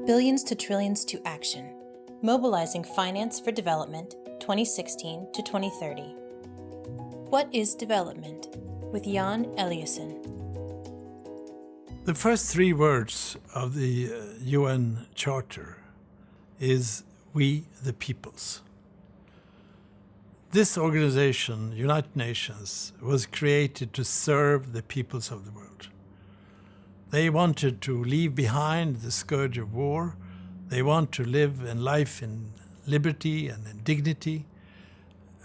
Billions to Trillions to Action, Mobilizing Finance for Development 2016 to 2030. What is development? With Jan Eliasson. The first three words of the UN Charter is "We the Peoples." This organization, United Nations, was created to serve the peoples of the world. They wanted to leave behind the scourge of war. They want to live in life in liberty and in dignity.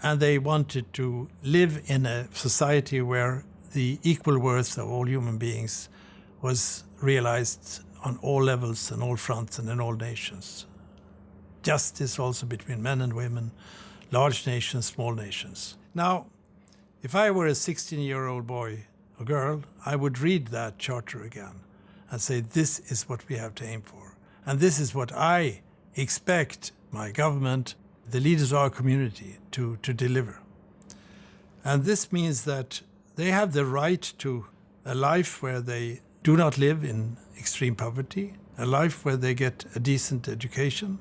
And they wanted to live in a society where the equal worth of all human beings was realized on all levels and all fronts and in all nations. Justice also between men and women, large nations, small nations. Now, if I were a 16-year-old boy or girl, I would read that charter again and say, this is what we have to aim for. And this is what I expect my government, the leaders of our community, to deliver. And this means that they have the right to a life where they do not live in extreme poverty, a life where they get a decent education,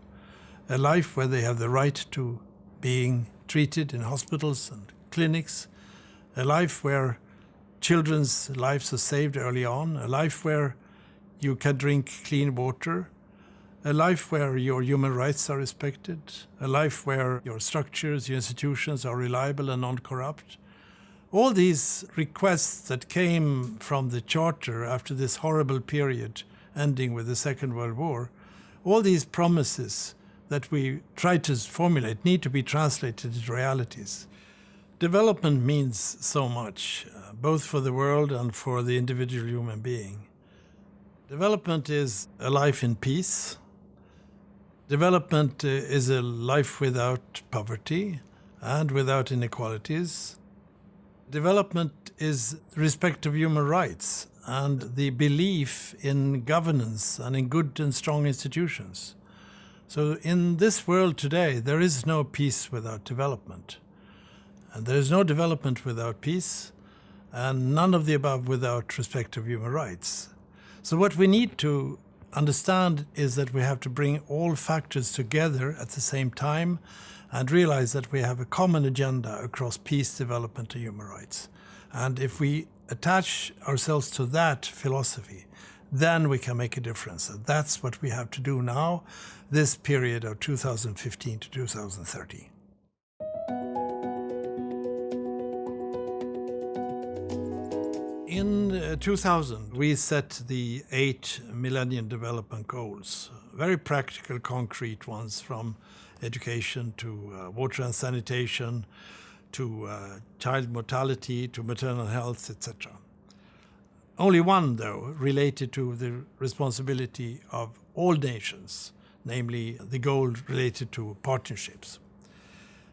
a life where they have the right to being treated in hospitals and clinics, a life where children's lives are saved early on, a life where you can drink clean water, a life where your human rights are respected, a life where your structures, your institutions are reliable and non-corrupt. All these requests that came from the Charter after this horrible period ending with the Second World War, all these promises that we try to formulate need to be translated into realities. Development means so much, both for the world and for the individual human being. Development is a life in peace. Development is a life without poverty and without inequalities. Development is respect of human rights and the belief in governance and in good and strong institutions. So in this world today, there is no peace without development. And there is no development without peace, and none of the above without respect of human rights. So what we need to understand is that we have to bring all factors together at the same time and realize that we have a common agenda across peace, development, and human rights. And if we attach ourselves to that philosophy, then we can make a difference. And that's what we have to do now, this period of 2015 to 2030. In 2000, we set the 8 Millennium Development Goals, very practical, concrete ones, from education to water and sanitation, to child mortality, to maternal health, etc. Only one, though, related to the responsibility of all nations, namely the goal related to partnerships.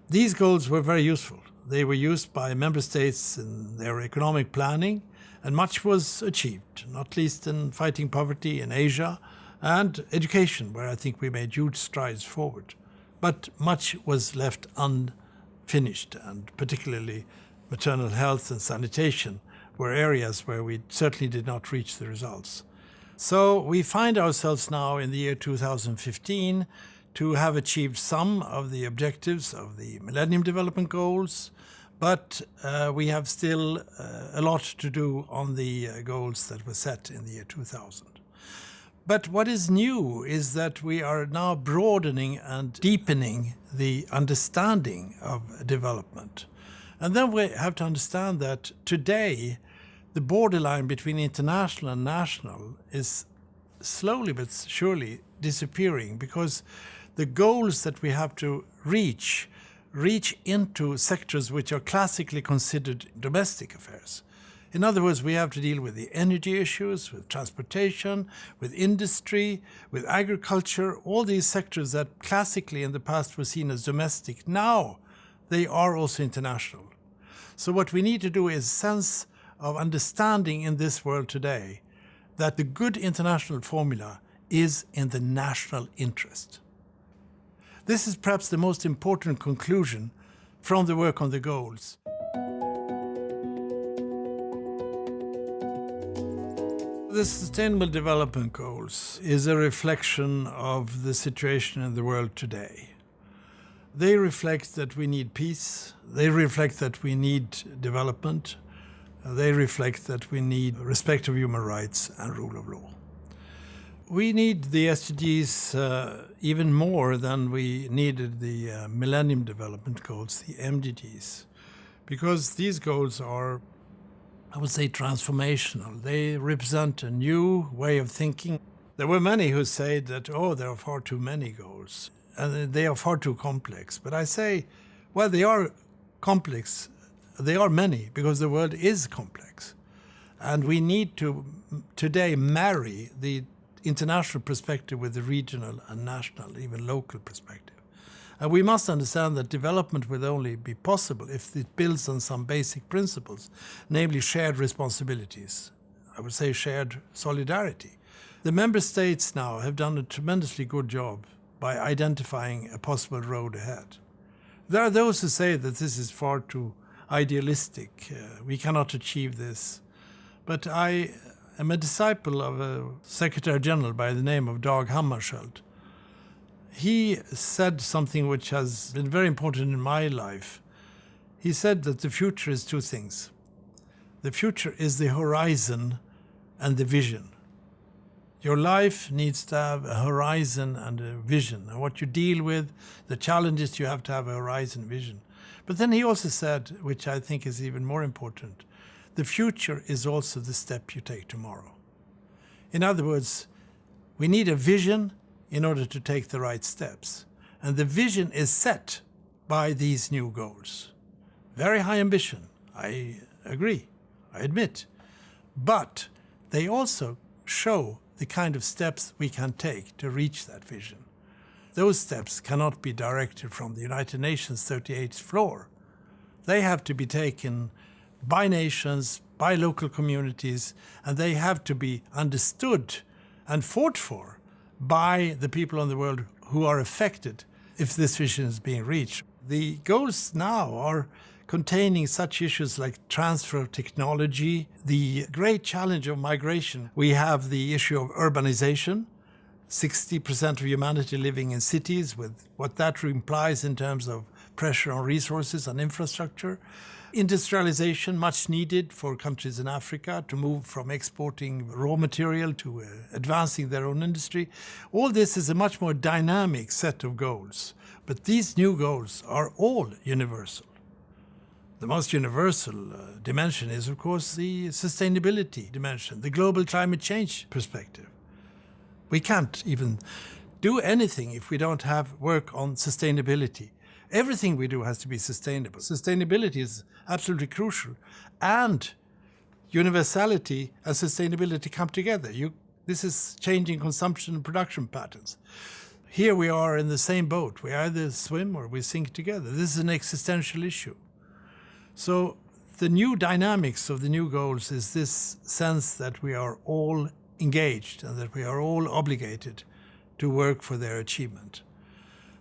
These goals were very useful. They were used by member states in their economic planning, and much was achieved, not least in fighting poverty in Asia and education, where I think we made huge strides forward. But much was left unfinished, and particularly maternal health and sanitation were areas where we certainly did not reach the results. So we find ourselves now in the year 2015 to have achieved some of the objectives of the Millennium Development Goals, but we have still a lot to do on the goals that were set in the year 2000. But what is new is that we are now broadening and deepening the understanding of development. And then we have to understand that today, the borderline between international and national is slowly but surely disappearing, because the goals that we have to reach into sectors which are classically considered domestic affairs. In other words, we have to deal with the energy issues, with transportation, with industry, with agriculture, all these sectors that classically in the past were seen as domestic. Now they are also international. So what we need to do is sense of understanding in this world today that the good international formula is in the national interest. This is perhaps the most important conclusion from the work on the goals. The Sustainable Development Goals is a reflection of the situation in the world today. They reflect that we need peace, they reflect that we need development, they reflect that we need respect of human rights and rule of law. We need the SDGs even more than we needed the Millennium Development Goals, the MDGs, because these goals are, I would say, transformational. They represent a new way of thinking. There were many who said that, there are far too many goals and they are far too complex. But I say, well, they are complex. They are many because the world is complex. And we need to today marry the international perspective with the regional and national, even local perspective. And we must understand that development will only be possible if it builds on some basic principles, namely shared responsibilities. I would say shared solidarity. The member states now have done a tremendously good job by identifying a possible road ahead. There are those who say that this is far too idealistic. We cannot achieve this. But I am a disciple of a Secretary General by the name of Dag Hammarskjöld. He said something which has been very important in my life. He said that the future is two things. The future is the horizon and the vision. Your life needs to have a horizon and a vision. And what you deal with, the challenges, you have to have a horizon vision. But then he also said, which I think is even more important, the future is also the step you take tomorrow. In other words, we need a vision in order to take the right steps. And the vision is set by these new goals. Very high ambition, I agree, I admit. But they also show the kind of steps we can take to reach that vision. Those steps cannot be directed from the United Nations 38th floor. They have to be taken by nations, by local communities, and they have to be understood and fought for by the people in the world who are affected if this vision is being reached. The goals now are containing such issues like transfer of technology, the great challenge of migration. We have the issue of urbanization, 60% of humanity living in cities with what that implies in terms of pressure on resources and infrastructure. Industrialization, much needed for countries in Africa to move from exporting raw material to advancing their own industry. All this is a much more dynamic set of goals. But these new goals are all universal. The most universal dimension is, of course, the sustainability dimension, the global climate change perspective. We can't even do anything if we don't have work on sustainability. Everything we do has to be sustainable. Sustainability is absolutely crucial. And universality and sustainability come together. This is changing consumption and production patterns. Here we are in the same boat. We either swim or we sink together. This is an existential issue. So the new dynamics of the new goals is this sense that we are all engaged and that we are all obligated to work for their achievement.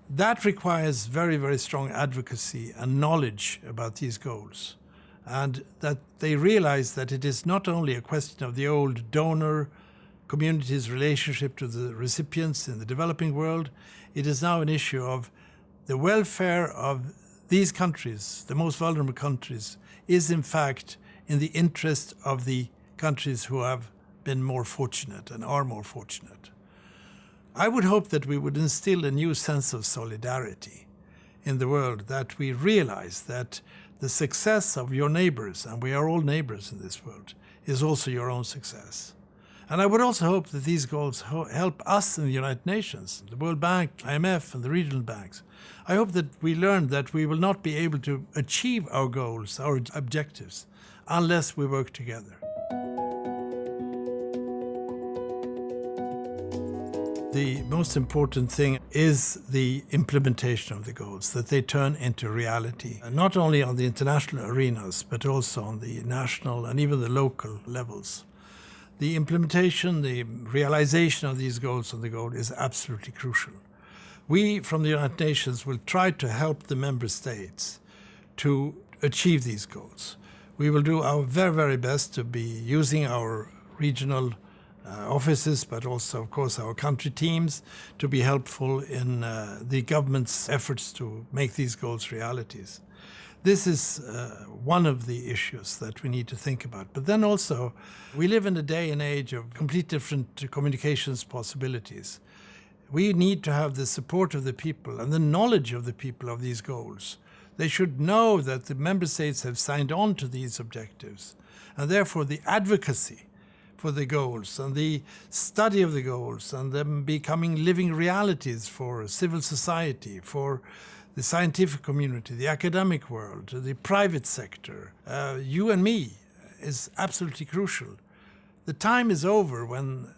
That requires very, very strong advocacy and knowledge about these goals, and that they realize that it is not only a question of the old donor community's relationship to the recipients in the developing world. It is now an issue of the welfare of these countries, the most vulnerable countries, is in fact in the interest of the countries who have been more fortunate and are more fortunate. I would hope that we would instill a new sense of solidarity in the world, that we realize that the success of your neighbors, and we are all neighbors in this world, is also your own success. And I would also hope that these goals help us in the United Nations, the World Bank, IMF, and the regional banks. I hope that we learn that we will not be able to achieve our goals, our objectives, unless we work together. The most important thing is the implementation of the goals, that they turn into reality, not only on the international arenas, but also on the national and even the local levels. The implementation, the realization of these goals on the goal is absolutely crucial. We from the United Nations will try to help the member states to achieve these goals. We will do our very, very best to be using our regional offices, but also, of course, our country teams to be helpful in the government's efforts to make these goals realities. This is one of the issues that we need to think about. But then also, we live in a day and age of complete different communications possibilities. We need to have the support of the people and the knowledge of the people of these goals. They should know that the member states have signed on to these objectives, and therefore the advocacy for the goals and the study of the goals and them becoming living realities for civil society, for the scientific community, the academic world, the private sector, you and me, is absolutely crucial. The time is over when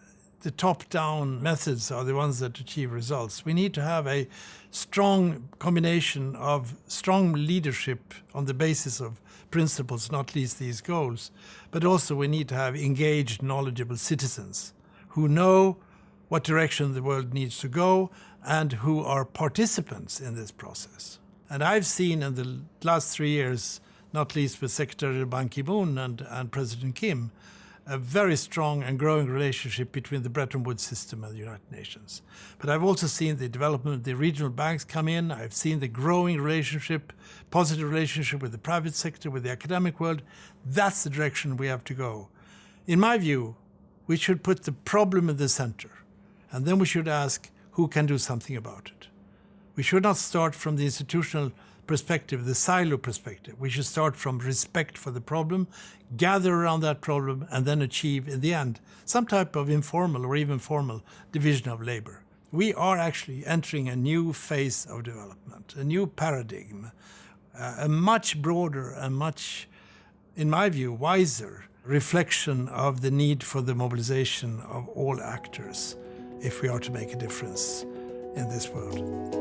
the top-down methods are the ones that achieve results. We need to have a strong combination of strong leadership on the basis of principles, not least these goals, but also we need to have engaged, knowledgeable citizens who know what direction the world needs to go and who are participants in this process. And I've seen in the last 3 years, not least with Secretary Ban Ki-moon and President Kim, a very strong and growing relationship between the Bretton Woods system and the United Nations. But I've also seen the development of the regional banks come in. I've seen the growing relationship, positive relationship with the private sector, with the academic world. That's the direction we have to go. In my view, we should put the problem in the center, and then we should ask who can do something about it. We should not start from the institutional perspective, the silo perspective. We should start from respect for the problem, gather around that problem, and then achieve, in the end, some type of informal or even formal division of labor. We are actually entering a new phase of development, a new paradigm, a much broader and much, in my view, wiser reflection of the need for the mobilization of all actors if we are to make a difference in this world.